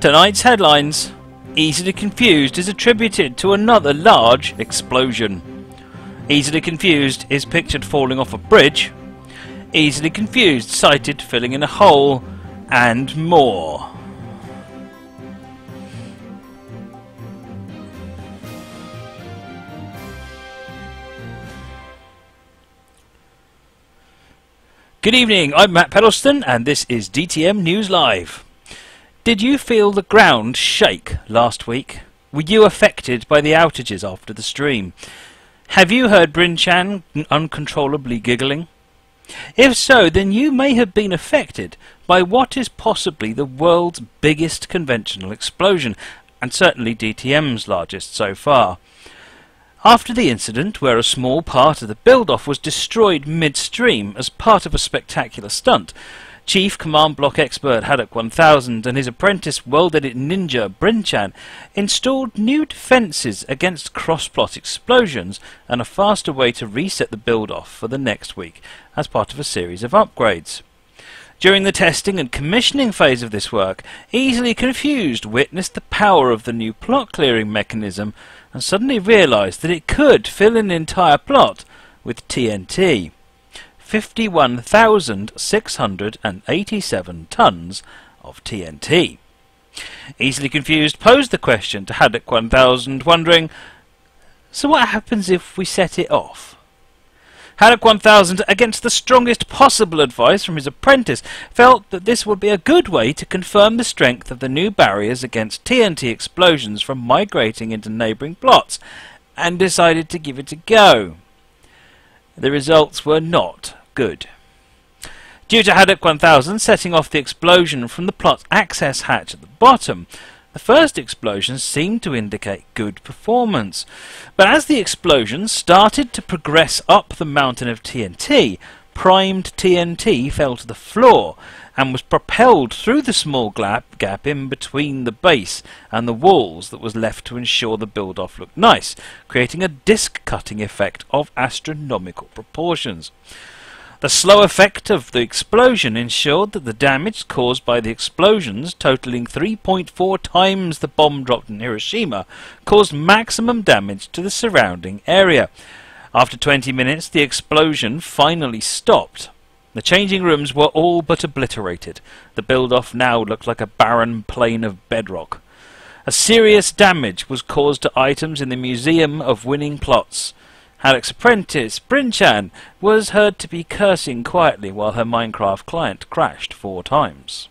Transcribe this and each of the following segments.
Tonight's headlines. Easily Confused is attributed to another large explosion. Easily Confused is pictured falling off a bridge. Easily Confused sighted filling in a hole. And more. Good evening, I'm Matt Pedleston and this is DTM News Live. Did you feel the ground shake last week? Were you affected by the outages after the stream? Have you heard Bryn Chan uncontrollably giggling? If so, then you may have been affected by what is possibly the world's biggest conventional explosion, and certainly DTM's largest so far. After the incident, where a small part of the build-off was destroyed midstream as part of a spectacular stunt, Chief Command Block expert Haddock 1000 and his apprentice world-edit ninja Bryn Chan installed new defences against cross-plot explosions and a faster way to reset the build-off for the next week as part of a series of upgrades. During the testing and commissioning phase of this work, Easily Confused witnessed the power of the new plot clearing mechanism and suddenly realised that it could fill an entire plot with TNT. 51,687 tons of TNT. Easily Confused posed the question to Haddock 1000, wondering, so what happens if we set it off? Haddock 1000, against the strongest possible advice from his apprentice, felt that this would be a good way to confirm the strength of the new barriers against TNT explosions from migrating into neighbouring plots, and decided to give it a go. The results were not good. Due to Haddock 1000 setting off the explosion from the plot's access hatch at the bottom, the first explosion seemed to indicate good performance, but as the explosion started to progress up the mountain of TNT, primed TNT fell to the floor and was propelled through the small gap in between the base and the walls that was left to ensure the build-off looked nice, creating a disc-cutting effect of astronomical proportions. The slow effect of the explosion ensured that the damage caused by the explosions, totaling 3.4 times the bomb dropped in Hiroshima, caused maximum damage to the surrounding area. After 20 minutes, the explosion finally stopped. The changing rooms were all but obliterated. The build-off now looked like a barren plain of bedrock. A serious damage was caused to items in the Museum of Winning Plots. Haddock's apprentice, Bryn Chan, was heard to be cursing quietly while her Minecraft client crashed 4 times.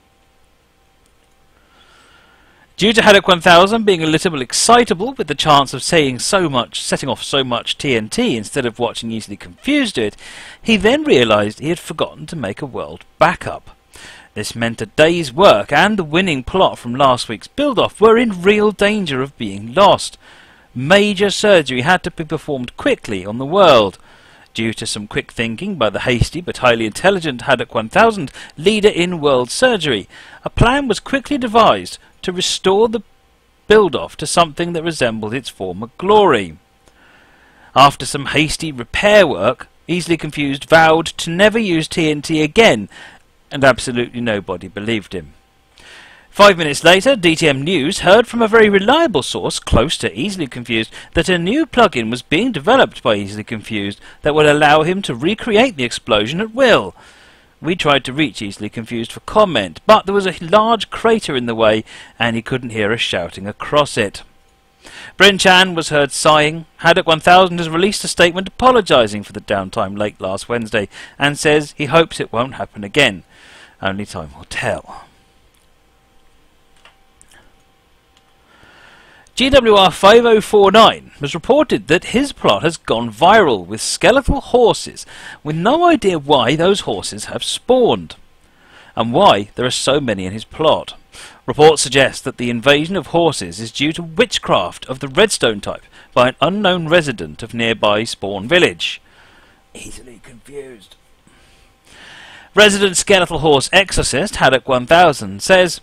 Due to Haddock 1000 being a little excitable with the chance of setting off so much TNT instead of watching Easily Confused do it, he then realised he had forgotten to make a world backup. This meant a day's work and the winning plot from last week's build-off were in real danger of being lost. Major surgery had to be performed quickly on the world. Due to some quick thinking by the hasty but highly intelligent Haddock 1000 leader in world surgery, a plan was quickly devised to restore the build-off to something that resembled its former glory. After some hasty repair work, Easily Confused vowed to never use TNT again, and absolutely nobody believed him. 5 minutes later, DTM News heard from a very reliable source close to Easily Confused that a new plugin was being developed by Easily Confused that would allow him to recreate the explosion at will. We tried to reach Easily Confused for comment, but there was a large crater in the way and he couldn't hear us shouting across it. Bryn Chan was heard sighing. Haddock 1000 has released a statement apologising for the downtime late last Wednesday and says he hopes it won't happen again. Only time will tell. GWR 5049 has reported that his plot has gone viral with skeletal horses, with no idea why those horses have spawned, and why there are so many in his plot. Reports suggest that the invasion of horses is due to witchcraft of the redstone type by an unknown resident of nearby Spawn Village. Easily Confused. Resident skeletal horse exorcist Haddock 1000 says,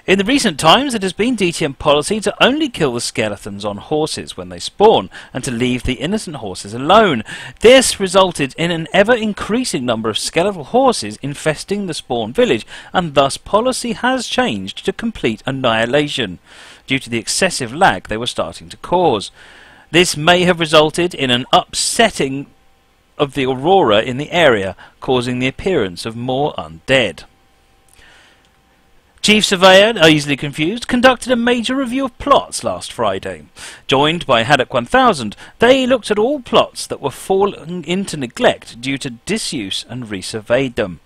In the recent times, it has been DTM policy to only kill the skeletons on horses when they spawn, and to leave the innocent horses alone. This resulted in an ever-increasing number of skeletal horses infesting the spawn village, and thus policy has changed to complete annihilation, due to the excessive lag they were starting to cause. This may have resulted in an upsetting of the aurora in the area, causing the appearance of more undead. Chief Surveyor, easily confused, conducted a major review of plots last Friday. Joined by Haddock 1000, they looked at all plots that were falling into neglect due to disuse and resurveyed them.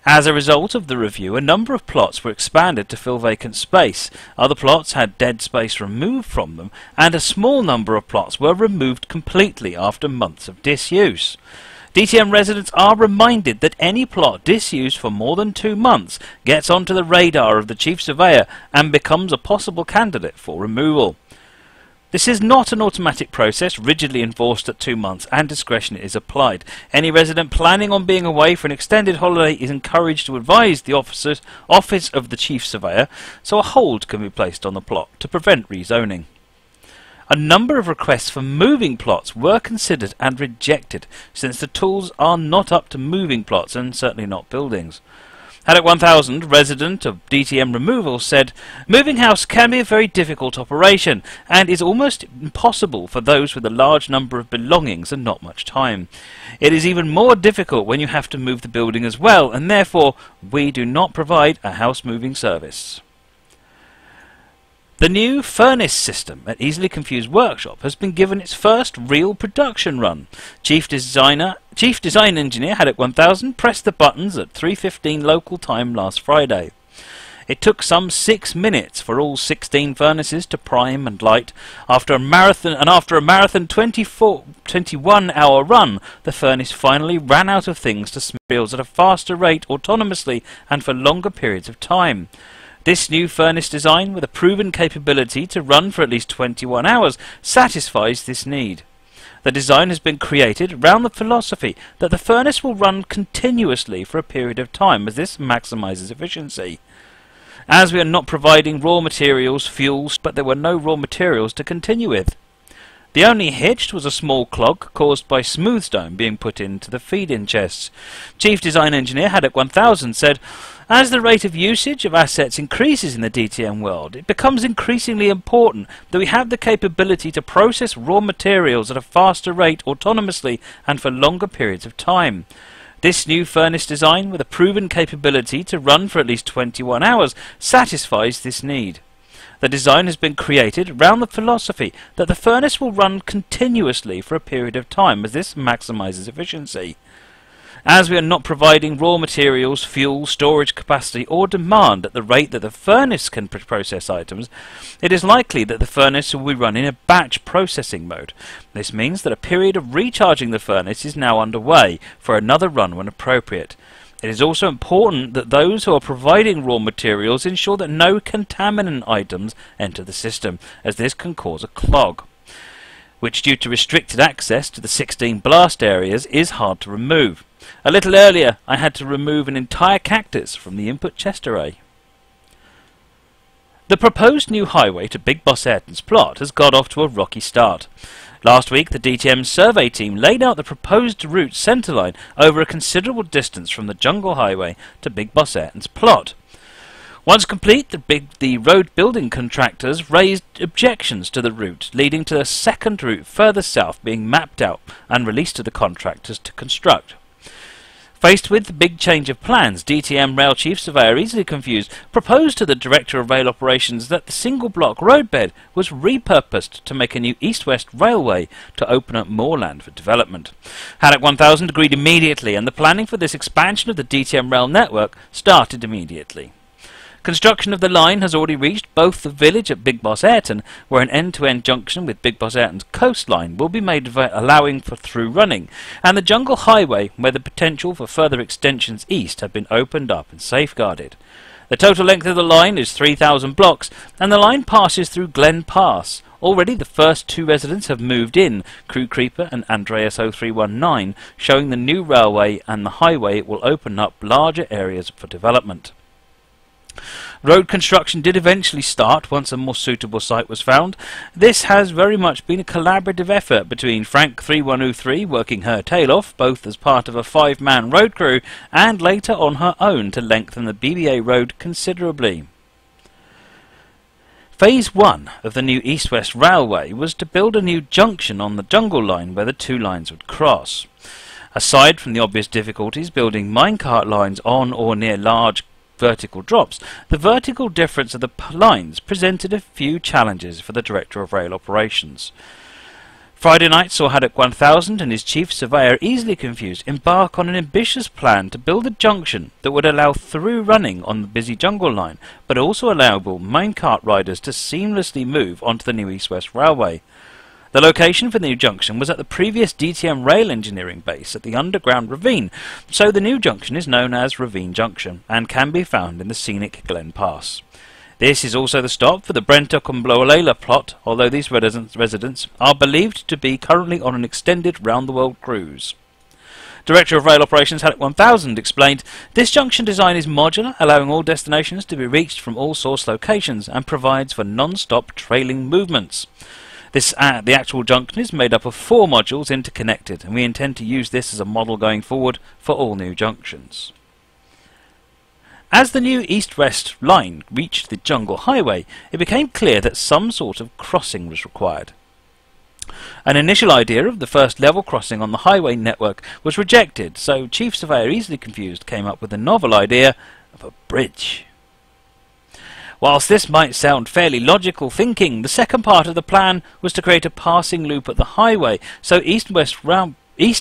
As a result of the review, a number of plots were expanded to fill vacant space, other plots had dead space removed from them, and a small number of plots were removed completely after months of disuse. DTM residents are reminded that any plot disused for more than 2 months gets onto the radar of the Chief Surveyor and becomes a possible candidate for removal. This is not an automatic process rigidly enforced at 2 months, and discretion is applied. Any resident planning on being away for an extended holiday is encouraged to advise the office of the Chief Surveyor, so a hold can be placed on the plot to prevent rezoning. A number of requests for moving plots were considered and rejected, since the tools are not up to moving plots and certainly not buildings. Haddock 1000, resident of DTM removal, said, "Moving house can be a very difficult operation and is almost impossible for those with a large number of belongings and not much time. It is even more difficult when you have to move the building as well, and therefore we do not provide a house moving service." The new furnace system at Easily Confused Workshop has been given its first real production run. Chief Design Engineer Haddock 1000 pressed the buttons at 3:15 local time last Friday. It took some 6 minutes for all 16 furnaces to prime and light. After a marathon 21-hour run, the furnace finally ran out of things to smelt materials at a faster rate autonomously and for longer periods of time. This new furnace design, with a proven capability to run for at least 21 hours, satisfies this need. The design has been created around the philosophy that the furnace will run continuously for a period of time, as this maximizes efficiency. As we are not providing raw materials, fuels, but there were no raw materials to continue with. The only hitch was a small clog caused by smooth stone being put into the feed-in chests. Chief Design Engineer Haddock 1000 said, "As the rate of usage of assets increases in the DTM world, it becomes increasingly important that we have the capability to process raw materials at a faster rate autonomously and for longer periods of time. This new furnace design, with a proven capability to run for at least 21 hours, satisfies this need. The design has been created around the philosophy that the furnace will run continuously for a period of time, as this maximizes efficiency. As we are not providing raw materials, fuel, storage capacity or demand at the rate that the furnace can process items, it is likely that the furnace will be run in a batch processing mode. This means that a period of recharging the furnace is now underway for another run when appropriate. It is also important that those who are providing raw materials ensure that no contaminant items enter the system, as this can cause a clog, which, due to restricted access to the 16 blast areas, is hard to remove. A little earlier, I had to remove an entire cactus from the input chest array." The proposed new highway to Big Boss Ayrton's plot has got off to a rocky start. Last week, the DTM survey team laid out the proposed route centreline over a considerable distance from the Jungle Highway to Big Boss Ayrton's plot. Once complete, the road building contractors raised objections to the route, leading to a second route further south being mapped out and released to the contractors to construct. Faced with the big change of plans, DTM Rail Chief Surveyor, easily confused, proposed to the Director of Rail Operations that the single-block roadbed was repurposed to make a new east-west railway to open up more land for development. Haddock 1000 agreed immediately, and the planning for this expansion of the DTM rail network started immediately. Construction of the line has already reached both the village at Big Boss Ayrton, where an end-to-end junction with Big Boss Ayrton's coastline will be made allowing for through running, and the Jungle Highway, where the potential for further extensions east have been opened up and safeguarded. The total length of the line is 3,000 blocks, and the line passes through Glen Pass. Already the first 2 residents have moved in, Crew Creeper and Andreas 0319, showing the new railway and the highway will open up larger areas for development. Road construction did eventually start once a more suitable site was found. This has very much been a collaborative effort between Frank 3103 working her tail off, both as part of a 5-man road crew and later on her own to lengthen the BBA road considerably. Phase 1 of the new East-West Railway was to build a new junction on the Jungle Line where the two lines would cross. Aside from the obvious difficulties building minecart lines on or near large vertical drops, the vertical difference of the lines presented a few challenges for the Director of Rail Operations. Friday night saw Haddock 1000 and his chief surveyor, easily confused, embark on an ambitious plan to build a junction that would allow through running on the busy Jungle Line, but also enable minecart riders to seamlessly move onto the new East-West Railway. The location for the new junction was at the previous DTM rail engineering base at the underground ravine, so the new junction is known as Ravine Junction and can be found in the scenic Glen Pass. This is also the stop for the Brentock and Bloalela plot, although these residents are believed to be currently on an extended round-the-world cruise. Director of Rail Operations Haddock 1000 explained, "This junction design is modular, allowing all destinations to be reached from all source locations and provides for non-stop trailing movements. The actual junction is made up of 4 modules interconnected, and we intend to use this as a model going forward for all new junctions." As the new east-west line reached the Jungle Highway, it became clear that some sort of crossing was required. An initial idea of the first level crossing on the highway network was rejected, so Chief Surveyor, easily confused, came up with a novel idea of a bridge. Whilst this might sound fairly logical thinking, the second part of the plan was to create a passing loop at the highway so east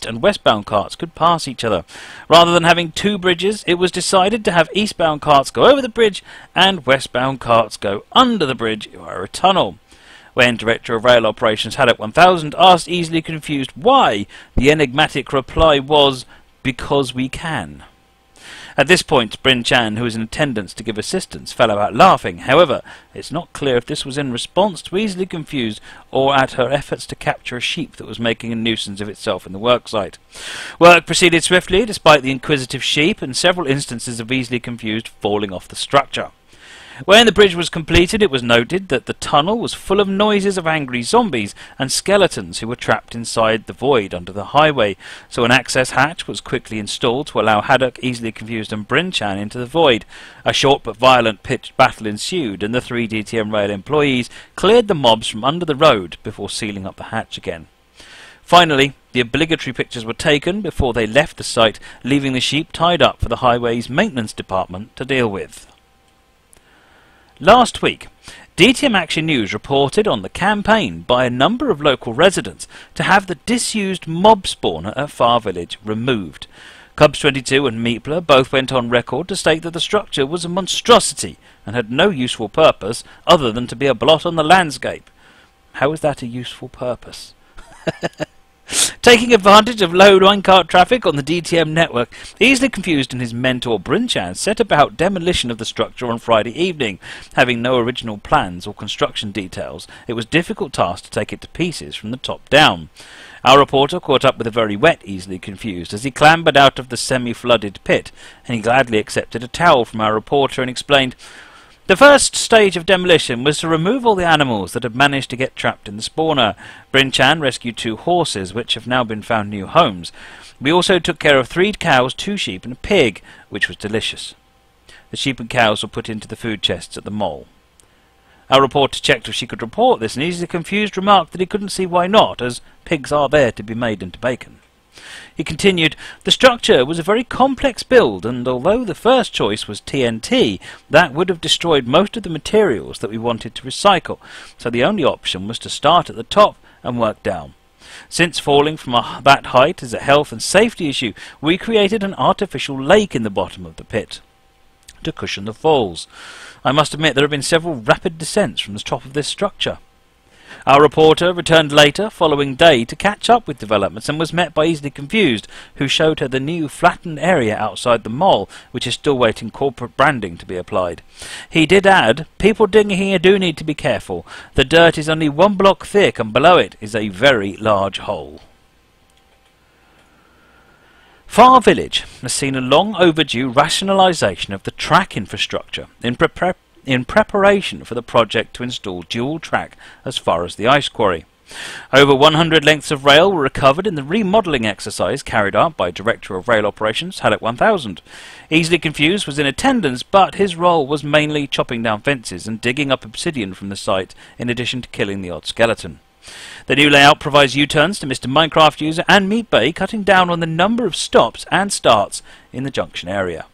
and westbound carts could pass each other. Rather than having 2 bridges, it was decided to have eastbound carts go over the bridge and westbound carts go under the bridge via a tunnel. When Director of Rail Operations Haddock 1000 asked, easily confused, why, the enigmatic reply was, "Because we can." At this point, Bryn Chan, who was in attendance to give assistance, fell out laughing. However, it's not clear if this was in response to easily confused or at her efforts to capture a sheep that was making a nuisance of itself in the worksite. Work proceeded swiftly despite the inquisitive sheep and several instances of easily confused falling off the structure. When the bridge was completed, it was noted that the tunnel was full of noises of angry zombies and skeletons who were trapped inside the void under the highway, so an access hatch was quickly installed to allow Haddock, easily confused, and Bryn Chan into the void. A short but violent pitched battle ensued, and the 3 DTM rail employees cleared the mobs from under the road before sealing up the hatch again. Finally, the obligatory pictures were taken before they left the site, leaving the sheep tied up for the highway's maintenance department to deal with. Last week, DTM Action News reported on the campaign by a number of local residents to have the disused mob spawner at Far Village removed. Cubs22 and Meepler both went on record to state that the structure was a monstrosity and had no useful purpose other than to be a blot on the landscape. How is that a useful purpose? Taking advantage of low minecart traffic on the DTM network, easily confused, and his mentor Bryn Chan set about demolition of the structure on Friday evening. Having no original plans or construction details, it was a difficult task to take it to pieces from the top down. Our reporter caught up with a very wet, easily confused, as he clambered out of the semi-flooded pit, and he gladly accepted a towel from our reporter and explained, "The first stage of demolition was to remove all the animals that had managed to get trapped in the spawner. Bryn Chan rescued 2 horses, which have now been found new homes. We also took care of 3 cows, 2 sheep and a pig, which was delicious. The sheep and cows were put into the food chests at the mall." Our reporter checked if she could report this, and easily confused remarked that he couldn't see why not, as pigs are there to be made into bacon. He continued, "The structure was a very complex build, and although the first choice was TNT, that would have destroyed most of the materials that we wanted to recycle, so the only option was to start at the top and work down. Since falling from that height is a health and safety issue, we created an artificial lake in the bottom of the pit to cushion the falls. I must admit there have been several rapid descents from the top of this structure." Our reporter returned later, following day, to catch up with developments and was met by Easily Confused, who showed her the new flattened area outside the mall, which is still waiting corporate branding to be applied. He did add, "People digging here do need to be careful. The dirt is only 1 block thick and below it is a very large hole." Far Village has seen a long overdue rationalisation of the track infrastructure in in preparation for the project to install dual track as far as the ice quarry. Over 100 lengths of rail were recovered in the remodelling exercise carried out by Director of Rail Operations Haddock 1000. Easily Confused was in attendance, but his role was mainly chopping down fences and digging up obsidian from the site, in addition to killing the odd skeleton. The new layout provides U-turns to Mr. Minecraft user and Meat Bay, cutting down on the number of stops and starts in the junction area.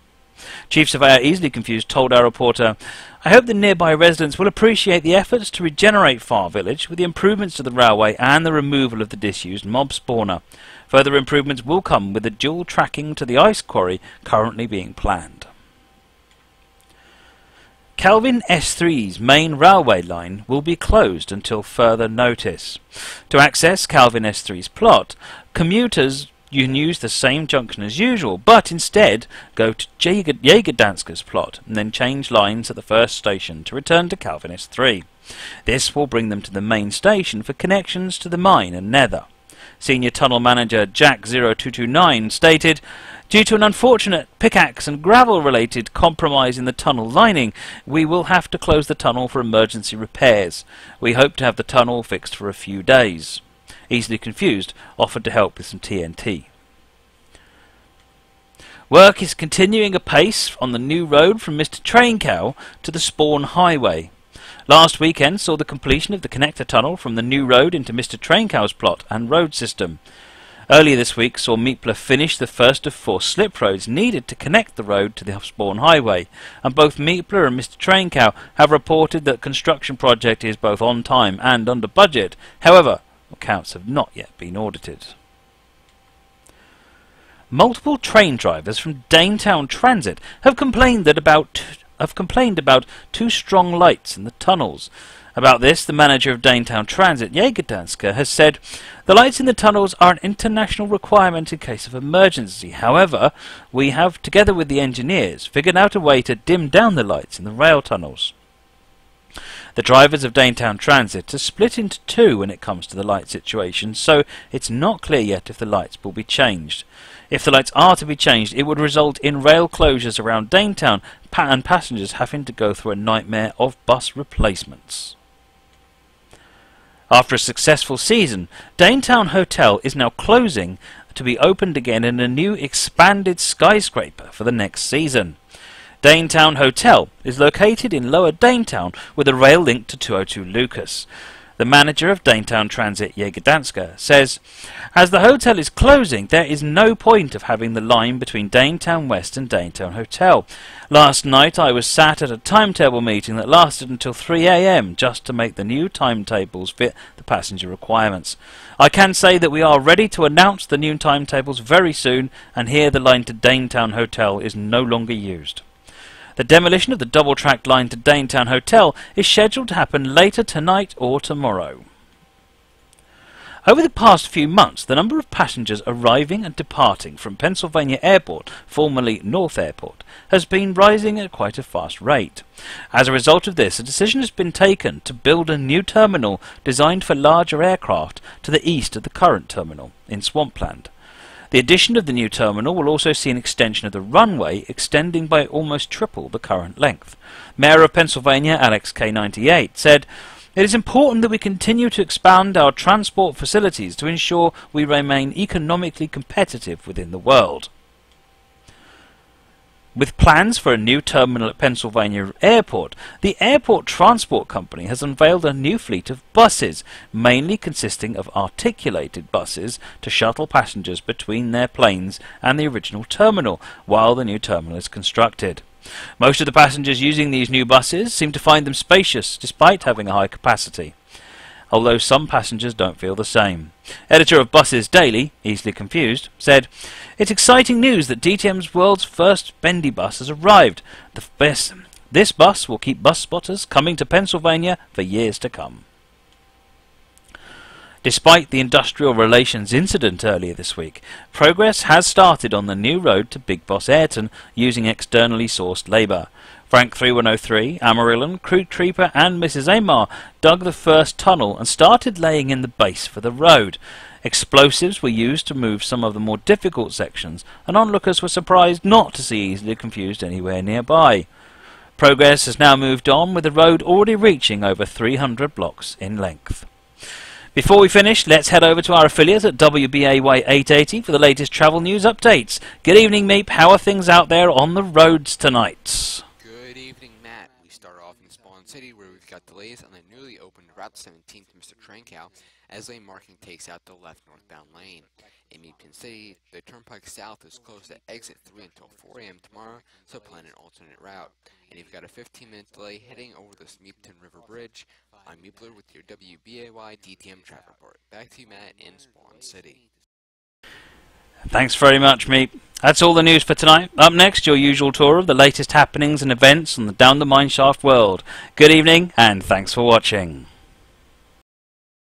Chief Surveyor Easily Confused told our reporter, "I hope the nearby residents will appreciate the efforts to regenerate Far Village with the improvements to the railway and the removal of the disused mob spawner. Further improvements will come with the dual tracking to the ice quarry currently being planned." Kelvin S3's main railway line will be closed until further notice. To access Kelvin S3's plot, commuters you can use the same junction as usual, but instead go to Jägerdanska's plot and then change lines at the first station to return to Kelvin S3. This will bring them to the main station for connections to the mine and nether. Senior Tunnel Manager Jack0229 stated, "Due to an unfortunate pickaxe and gravel related compromise in the tunnel lining, we will have to close the tunnel for emergency repairs. We hope to have the tunnel fixed for a few days." Easily Confused offered to help with some TNT. Work is continuing apace on the new road from Mr. Traincow to the Spawn Highway. Last weekend saw the completion of the connector tunnel from the new road into Mr. Traincow's plot and road system. Earlier this week saw Meepler finish the first of 4 slip roads needed to connect the road to the Spawn Highway, and both Meepler and Mr. Traincow have reported that construction project is both on time and under budget. However, accounts have not yet been audited. Multiple train drivers from Downtown Transit have complained about too strong lights in the tunnels. About this, the manager of Downtown Transit, Jägerdanska, has said, "The lights in the tunnels are an international requirement in case of emergency. However, we have, together with the engineers, figured out a way to dim down the lights in the rail tunnels." The drivers of Downtown Transit are split into 2 when it comes to the light situation, so it's not clear yet if the lights will be changed. If the lights are to be changed, it would result in rail closures around Downtown and passengers having to go through a nightmare of bus replacements. After a successful season, Downtown Hotel is now closing to be opened again in a new expanded skyscraper for the next season. Downtown Hotel is located in Lower Downtown with a rail link to 202 Lucas. The manager of Downtown Transit, Jägerdanska, says, "As the hotel is closing, there is no point of having the line between Downtown West and Downtown Hotel. Last night I was sat at a timetable meeting that lasted until 3 AM just to make the new timetables fit the passenger requirements. I can say that we are ready to announce the new timetables very soon, and here the line to Downtown Hotel is no longer used." The demolition of the double-track line to Downtown Hotel is scheduled to happen later tonight or tomorrow. Over the past few months, the number of passengers arriving and departing from Pennsylvania Airport, formerly North Airport, has been rising at quite a fast rate. As a result of this, a decision has been taken to build a new terminal designed for larger aircraft to the east of the current terminal in Swampland. The addition of the new terminal will also see an extension of the runway, extending by almost triple the current length. Mayor of Pennsylvania Alex K98 said, "It is important that we continue to expand our transport facilities to ensure we remain economically competitive within the world." With plans for a new terminal at Pennsylvania Airport, the Airport Transport Company has unveiled a new fleet of buses, mainly consisting of articulated buses to shuttle passengers between their planes and the original terminal while the new terminal is constructed. Most of the passengers using these new buses seem to find them spacious despite having a high capacity, although some passengers don't feel the same. Editor of Buses Daily, Easily Confused, said, "It's exciting news that DTM's world's first bendy bus has arrived. This bus will keep bus spotters coming to Pennsylvania for years to come." Despite the industrial relations incident earlier this week, progress has started on the new road to Big Boss Ayrton using externally sourced labour. Frank 3103, Amarillo, Crew Creeper and Mrs. Amar dug the first tunnel and started laying in the base for the road. Explosives were used to move some of the more difficult sections, and onlookers were surprised not to see Easily Confused anywhere nearby. Progress has now moved on, with the road already reaching over 300 blocks in length. Before we finish, let's head over to our affiliate at WBAY 880 for the latest travel news updates. Good evening, Meep. How are things out there on the roads tonight? Good evening, Matt. We start off in Spawn City, where we've got delays on the newly opened Route 17 to Mr. Trankow as lane marking takes out the left northbound lane. In Meepton City, the turnpike south is closed at exit 3 until 4 a.m. tomorrow, so plan an alternate route. And you've got a 15-minute delay heading over the Meepton River Bridge. I'm Meepler with your WBAY DTM traffic report. Back to you, Matt, in Spawn City. Thanks very much, Meep. That's all the news for tonight. Up next, your usual tour of the latest happenings and events on the Down the Mineshaft world. Good evening, and thanks for watching.